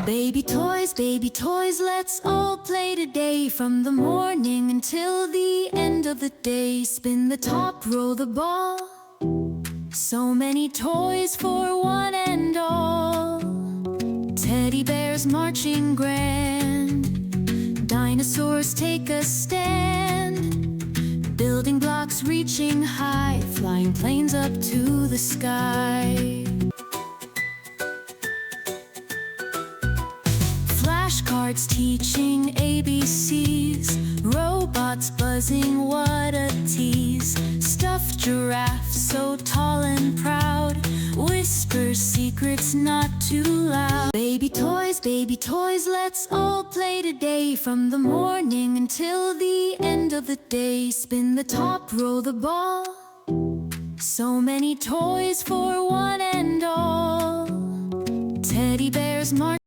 Baby toys, let's all play today. From the morning until the end of the day. Spin the top, roll the ball. So many toys for one and all. Teddy bears marching grand. Dinosaurs take a stand. Building blocks reaching high. Flying planes up to the sky. Flashcards teaching ABCs. Robots buzzing, what a tease. Stuffed giraffes so tall and proud. Whispers secrets not too loud. Baby toys, let's all play today. From the morning until the end of the day. Spin the top, roll the ball. So many toys for one and all. Teddy bears march